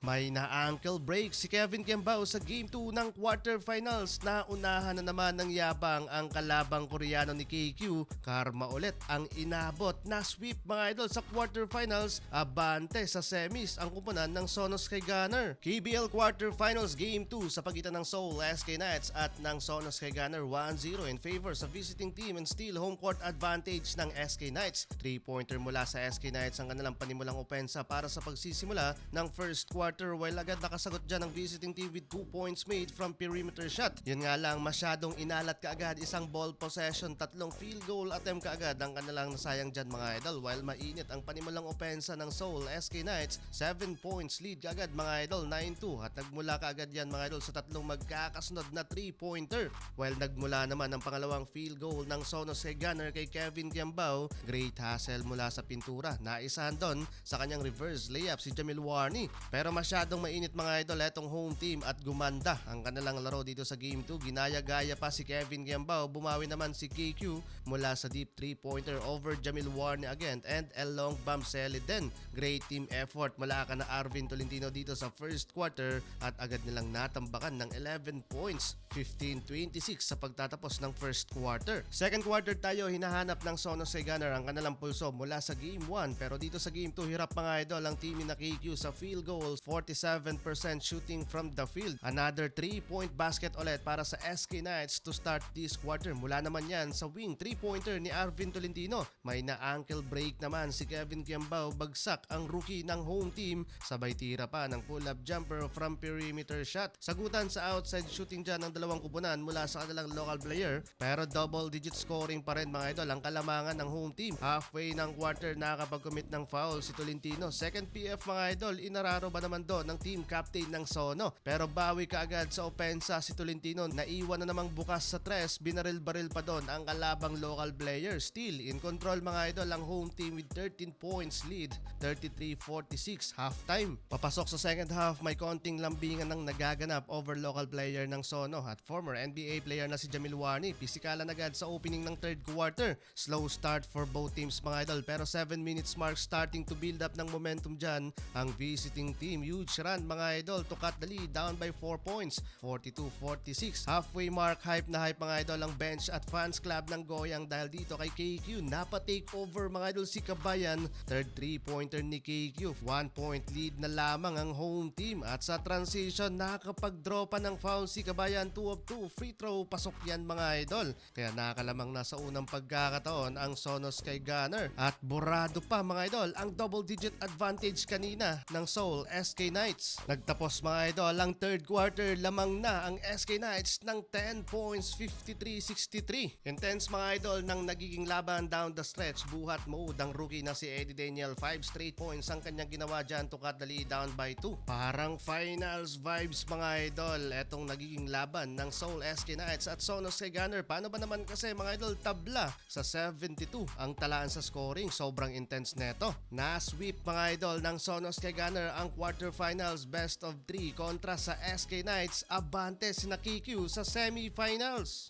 May na-ankle break si Kevin Kembao sa Game 2 ng quarterfinals na unahan na naman ng yabang ang kalabang Koreano ni KQ. Karma ulit ang inabot na sweep mga idol sa quarterfinals, abante sa semis ang kupunan ng Sonos kay Gunner. KBL quarterfinals Game 2 sa pagitan ng Seoul SK Knights at ng Sonos kay Gunner 1-0 in favor sa visiting team and still home court advantage ng SK Knights. 3-pointer mula sa SK Knights ang kanilang panimulang opensa para sa pagsisimula ng first quarter, while agad nakasagot dyan ang visiting team with 2 points made from perimeter shot. Yun nga lang, masyadong inalat kaagad isang ball possession, tatlong field goal attempt kaagad ang kanilang nasayang dyan mga idol, while mainit ang panimulang opensa ng Seoul SK Knights. 7 points lead kaagad mga idol, 9-2, at nagmula kaagad yan mga idol sa tatlong magkakasunod na 3-pointer, while nagmula naman ang pangalawang field goal ng Sonos kay Gunner kay Kevin Kiambao. Great hustle mula sa pintura, naisahan doon sa kanyang reverse layup si Jamil Warney, pero masyadong mainit mga idol etong home team at gumanda ang kanilang laro dito sa Game 2. Ginaya-gaya pa si Kevin Kiambao, bumawi naman si KQ mula sa deep 3-pointer over Jamil Warney again and a long bump sally din. Great team effort mula ka na Arvin Tolentino dito sa first quarter at agad nilang natambakan ng 11 points, 15-26 sa pagtatapos ng first quarter. Second quarter tayo, hinahanap ng Sonos kay Gunner ang kanilang pulso mula sa Game 1, pero dito sa Game 2 hirap mga idol ang team ni na KQ sa field goals, 47% shooting from the field. Another 3-point basket ulit para sa SK Knights to start this quarter. Mula naman yan sa wing 3-pointer ni Arvin Tolentino. May na-ankle break naman si Kevin Kiambao, bagsak ang rookie ng home team. Sabay tira pa ng pull-up jumper from perimeter shot. Sagutan sa outside shooting dyan ng dalawang kupunan mula sa kanilang local player, pero double-digit scoring pa rin mga idol ang kalamangan ng home team. Halfway ng quarter nakakapag-commit ng foul si Tolentino. Second PF mga idol, inararo ba naman doon ng team captain ng Sono, pero bawi kaagad sa opensa si Tolentino. Naiwan na namang bukas sa tres, binaril-baril pa doon ang kalabang local player. Still in control mga idol ang home team with 13 points lead, 33-46 halftime. Papasok sa second half, may konting lambingan ng nagaganap over local player ng Sono at former NBA player na si Jamil Warney. Pisikalan agad sa opening ng third quarter. Slow start for both teams mga idol, pero 7 minutes mark starting to build up ng momentum dyan ang visiting team. Huge run mga idol to cut the lead down by 4 points, 42-46. Halfway mark, hype na hype mga idol ang bench at fans club ng Goyang dahil dito kay KQ napa-take over mga idol si Kabayan. Third 3-pointer ni KQ, 1 point lead na lamang ang home team, at sa transition nakakapag-draw pa ng foul si Kabayan. 2 of 2 free throw, pasok yan mga idol, kaya nakalamang na sa unang pagkakataon ang Sonos kay Gunner, at burado pa mga idol ang double-digit advantage kanina ng Seoul SK Knights. Nagtapos mga idol ang third quarter, lamang na ang SK Knights ng 10 points, 53-63. Intense mga idol ng nagiging laban down the stretch. Buhat mode ang rookie na si Eddie Daniel, 5 straight points ang kanyang ginawa dyan to cut the lead down by 2. Parang finals vibes mga idol etong nagiging laban ng Seoul SK Knights at Sonos kay Gunner. Paano ba naman kasi mga idol, tabla sa 72 ang talaan sa scoring, sobrang intense neto. Na-sweep mga idol ng Sonos kay Gunner ang quarterfinals best of 3 kontra sa SK Knights, abante sina KQ sa semifinals.